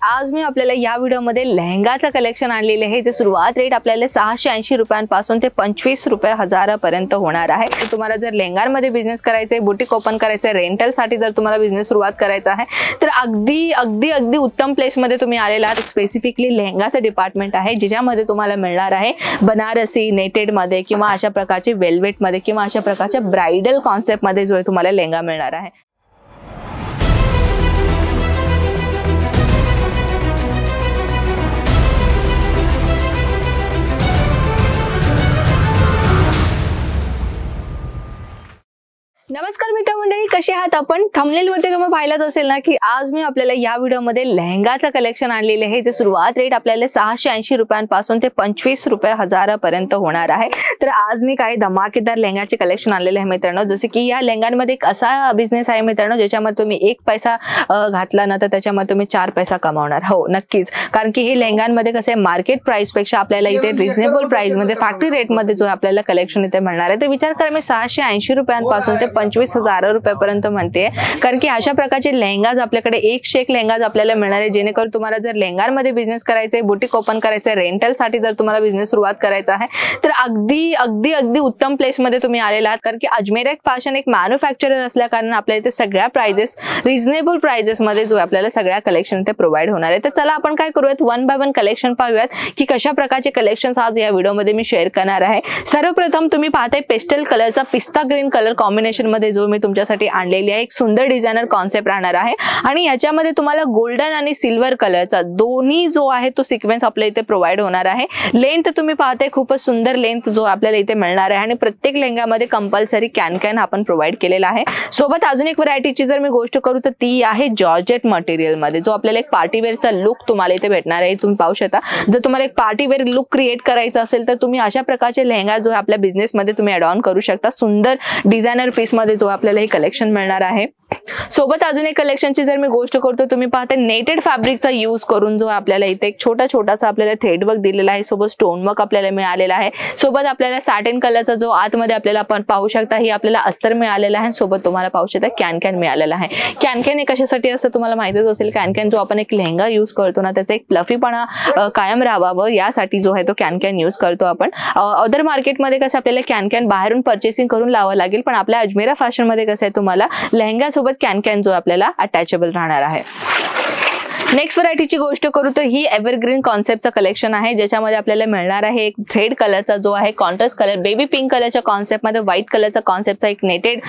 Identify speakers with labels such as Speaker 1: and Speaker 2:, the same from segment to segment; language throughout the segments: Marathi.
Speaker 1: आज मी आपल्याला या व्हिडिओमध्ये लेहंगाचं कलेक्शन आणलेले आहे जे सुरुवात रेट आपल्याला 680 रुपयांपासून ते 25 हजारापर्यंत होणार आहे। तर तुम्हाला जर लेहंगांमध्ये बिझनेस करायचा आहे, बुटीक ओपन करायचं आहे, रेंटलसाठी जर तुम्हाला बिझनेस सुरुवात करायचा आहे तर अगदी अगदी अगदी उत्तम प्लेसमध्ये तुम्ही आलेला आहात। स्पेसिफिकली लेहंगाचं डिपार्टमेंट आहे ज्याच्यामध्ये तुम्हाला मिळणार आहे बनारसी नेटेडमध्ये किंवा अशा प्रकारचे वेल्वेटमध्ये किंवा अशा प्रकारच्या ब्राइडल कॉन्सेप्टमध्ये जो तुम्हाला लेहंगा मिळणार आहे। नमस्कार मित्रमंडळी, कसे आहात आपण? थंबनेलवरती तुम्ही पाहिलंच असेल ना की आज मी आपल्याला या व्हिडिओमध्ये लेहंगाचं कलेक्शन आणलेले आहे जे सुरुवात रेट आपल्याला 680 रुपयांपासून ते 25 हजारापर्यंत होणार आहे। तर आज मी काही धमाकेदार लेहंगाचे कलेक्शन आणलेले आहे मित्रांनो। जसे की या लेहंगांमध्ये एक असा बिझनेस आहे मित्रांनो ज्याच्यामध्ये तुम्ही 1 पैसा घातला ना तर त्याच्यामध्ये तुम्ही 4 पैसा कमावणार। हो नक्कीच, कारण की हे लेहंगांमध्ये कसं आहे मार्केट प्राइस पेक्षा आपल्याला इथे रिजनेबल प्राइस मध्ये फॅक्टरी रेट मध्ये जो आपल्याला कलेक्शन इथे मिळणार आहे। तर विचार करा, मी 680 रुपयांपासून ते 25,000 रुपयापर्यंत म्हणते, कारण की अशा प्रकारचे लेहंगाज आपल्याकडे एक लेहंगाज आपल्याला मिळणार आहे। जेणेकरून तुम्हाला जर लेहंगांमध्ये बिझनेस करायचा आहे, बुटीक ओपन करायचं आहे, रेंटलसाठी जर तुम्हाला बिझनेस सुरुवात करायचा आहे तर अगदी अगदी अगदी उत्तम प्लेसमध्ये तुम्ही आलेला आहात। कारण की अजमेर फॅशन एक मॅन्युफॅक्चरर असल्या कारण आपल्या इथे सगळ्या प्राइजेस रिजनेबल प्राइजेस मध्ये जो आपल्याला सगळ्या कलेक्शन इथे प्रोव्हाइड होणार आहे। तर चला आपण काय करूयात, वन बाय वन कलेक्शन पाहूयात की कशा प्रकारचे कलेक्शन्स आज या व्हिडिओमध्ये मी शेअर करणार आहे। सर्वप्रथम तुम्ही पाहताय पेस्टल कलरचा पिस्ता ग्रीन कलर कॉम्बिनेशन मध्ये जो मी तुमच्यासाठी आणलेली आहे एक सुंदर डिझायनर कॉन्सेप्ट राहणार आहे आणि याच्यामध्ये तुम्हाला गोल्डन आणि सिल्वर कलरचा दोन्ही जो आहे तो सिक्वेन्स आपल्या इथे प्रोव्हाइड होणार आहे। लेंथ तुम्ही पाहताय खूपच सुंदर लेंथ जो आपल्याला इथे मिळणार आहे आणि प्रत्येक लेहंगामध्ये कंपल्सरी कॅन आपण प्रोव्हाइड केलेला आहे। सोबत अजून एक व्हरायटीची जर मी गोष्ट करू तर ती आहे जॉर्जेट मटेरियल मध्ये, जो आपल्याला एक पार्टीवेअरचा लुक तुम्हाला इथे भेटणार आहे। तुम्ही पाहू शकता, जर तुम्हाला एक पार्टीवेअर लुक क्रिएट करायचा असेल तर तुम्ही अशा प्रकारचे लेहंगा जो आपल्या बिझनेस मध्ये तुम्ही ऍड ऑन करू शकता। सुंदर डिझायनर पीस मध्ये जो आपल्याला हे कलेक्शन मिळणार आहे। सोबत अजून एक कलेक्शनची जर मी गोष्ट करतो, तुम्ही पाहता नेटेड फॅब्रिकचा यूज करून जो आपल्याला इथे एक छोटासा आपल्याला थ्रेड वर्क दिलेला आहे, सोबत स्टोन वर्क आपल्याला मिळालेला आहे। सोबत आपल्याला सॅटिन कलरचा जो आतमध्ये आपल्याला आपण पाहू शकता ही आपल्याला अस्तर मिळालेला आहे। सोबत तुम्हाला पाहू शकता कॅन मिळालेला आहे। कॅन एक कशासाठी असं तुम्हाला माहितीच असेल, कॅन जो आपण एक लेहंगा यूज करतो ना त्याचा एक फ्लफीपणा कायम राहावा यासाठी जो आहे तो कॅन यूज करतो आपण। अदर मार्केटमध्ये कसं आपल्याला कॅन बाहेरून परचेसिंग करून लावावं लागेल, पण आपल्या अजमेरा फॅशन मध्ये कसं आहे तुम्हाला लेहंगा सोबत कॅन जो आपल्याला अटॅचेबल राहणार आहे। नेक्स्ट व्हरायटीची गोष्ट करू तर ही एव्हरग्रीन कॉन्सेप्टचा कलेक्शन आहे ज्याच्यामध्ये आपल्याला मिळणार आहे एक थ्रेड कलरचा जो आहे कॉन्ट्रास्ट कलर बेबी पिंक कलरच्या कॉन्सेप्ट मध्ये व्हाईट कलरचा कॉन्सेप्टचा एक नेटेड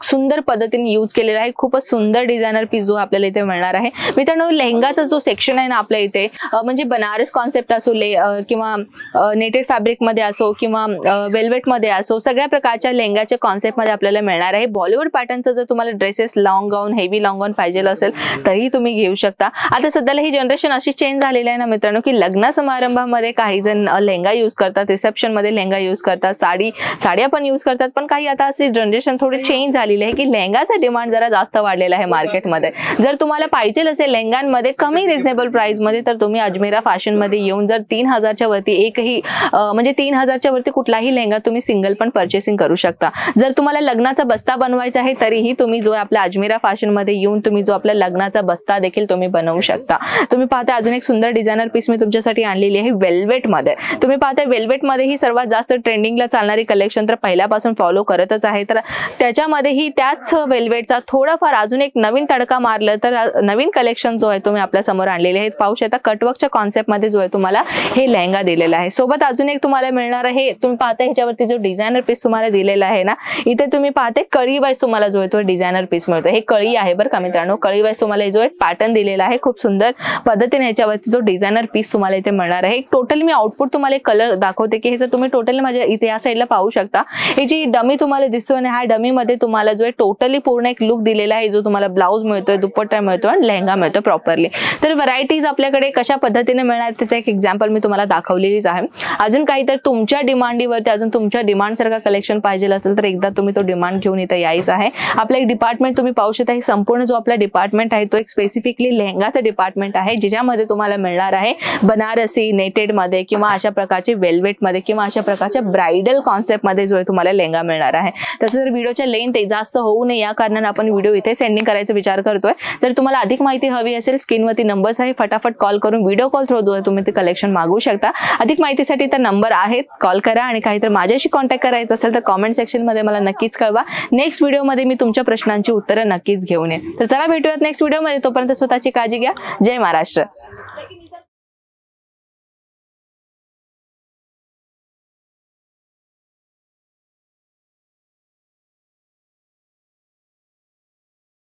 Speaker 1: सुंदर पद्धतीने यूज केलेला आहे। खूपच सुंदर डिझायनर पीस जो आपल्याला इथे मिळणार आहे। मित्रांनो, लेहंगाचा जो सेक्शन आहे ना आपल्या इथे म्हणजे बनारस कॉन्सेप्ट असो किंवा नेटेड फॅब्रिक मध्ये असो किंवा वेल्वेट मध्ये असो, सगळ्या प्रकारच्या लेहंगाच्या कॉन्सेप्ट मध्ये आपल्याला मिळणार आहे। बॉलिवूड पॅटर्नचा जर तुम्हाला ड्रेसेस लॉंग गाऊन हेवी लॉंग गाऊन पाहिजे असेल तरीही तुम्ही घेऊ शकता। आता सध्याला ही जनरेशन अशी चेंज झालेली आहे ना मित्रांनो की लग्न समारंभामध्ये काही जण लेहंगा यूज करतात, रिसेप्शन मध्ये लेहंगा यूज करतात, साड्या पण यूज करतात, पण काही आता अशी जनरेशन थोडी चेंज झालेली आहे की लेहंगाचा डिमांड जरा जास्त वाढलेला आहे मार्केटमध्ये। जर तुम्हाला पाहिजे असेल लेहंगांमध्ये कमी रिजनेबल प्राइस मध्ये तर तुम्ही अजमेरा फॅशन मध्ये येऊन जर 3000च्या वरती एकही म्हणजे 3000च्या वरती कुठलाही लेहंगा तुम्ही सिंगल पण परचेसिंग करू शकता। जर तुम्हाला लग्नाचा बस्ता बनवायचा आहे तरीही तुम्ही जो आपल्या अजमेरा फॅशन मध्ये येऊन तुम्ही जो आपल्या लग्नाचा बस्ता देखील तुम्ही बनवू शकता। तुम्ही पाहता अजून एक सुंदर डिझायनर पीस मी तुमच्यासाठी आणलेली आहे वेल्वेट मध्ये। तुम्ही पाहता वेल्वेट मध्ये ही सर्वात जास्त ट्रेंडिंगला चालणारी कलेक्शन तर पहिल्यापासून फॉलो करतच आहे, तर त्याच्यामध्ये ही त्याच वेल्वेटचा थोडाफार अजून एक नवीन तडका मारलं तर नवीन कलेक्शन जो आहे तुम्ही आपल्या समोर आणलेले आहे। पाहू शकता कटवर्कच्या कॉन्सेप्ट मध्ये जो आहे तुम्हाला हे लेहंगा दिलेला आहे। सोबत अजून एक तुम्हाला मिळणार आहे, तुम्ही पाहता ह्याच्यावरती जो डिझायनर पीस तुम्हाला दिलेला आहे ना, इथे तुम्ही पाहते कळी वाईज तुम्हाला जो आहे तो डिझायनर पीस मिळतो। हे कळी आहे बरं का मित्रांनो, कळी वाईज तुम्हाला जो एक पॅटर्न दिलेला आहे खूप सुंदर पद्धतीने ह्याच्यावरती जो डिझायनर पीस तुम्हाला इथे मिळणार आहे। टोटली मी आउटपुट तुम्हाला कलर दाखवते की हे जर तुम्ही टोटली माझ्या इथे या साईडला पाहू शकता, ही जी डमी तुम्हाला दिसतो आणि ह्या डमी मध्ये तुम्हाला जो टोटली पूर्ण एक लुक दिलेला आहे जो तुम्हाला ब्लाउज मिळतोय, दुपट्टा मिळतोय आणि लेहंगा मिळतो प्रॉपरली। तर व्हरायटीज आपल्याकडे कशा पद्धतीने मिळणार त्याचं एक एक्झाम्पल मी तुम्हाला दाखवलेलीच आहे। अजून काही तर तुमच्या डिमांडीवरती अजून तुमच्या डिमांड सारखा कलेक्शन पाहिजे असेल तर एकदा तुम्ही तो डिमांड घेऊन इथे यायचं आहे। आपलं एक डिपार्टमेंट तुम्ही पाहू शकता, ही संपूर्ण जो आपला डिपार्टमेंट आहे तो एक स्पेसिफिकली लेहंगाचा डिपार्टमेंट आहे ज्याच्यामध्ये तुम्हाला मिळणार आहे बनारसी नेटेड मध्ये किंवा अशा प्रकारचे वेल्वेट मध्ये किंवा अशा प्रकारच्या ब्राइडल कॉन्सेप्ट मध्ये जो तुम्हाला लेहंगा मिळणार आहे। तसं जर व्हिडिओच्या लेंथ जास्त होऊ नये या कारणाने आपण व्हिडिओ इथे सेंडिंग करायचा विचार करतोय. जर तुम्हाला अधिक माहिती हवी असेल, स्क्रीनवरती नंबर्स आहे, फटाफट कॉल करून व्हिडिओ कॉल थ्रू तुम्ही ते कलेक्शन मागवू शकता. अधिक माहितीसाठी तर नंबर आहेत, कॉल करा. आणि काहीतरी माझ्याशी कॉन्टॅक्ट करायचं असेल तर कॉमेंट सेक्शन मध्ये मला नक्कीच कळवा. नेक्स्ट व्हिडिओमध्ये मी तुमच्या प्रश्नांची उत्तरं नक्कीच घेऊन येईन. तर चला भेटूयात नेक्स्ट व्हिडिओमध्ये. तोपर्यंत स्वतःची काळजी घ्या. जय महाराष्ट्र.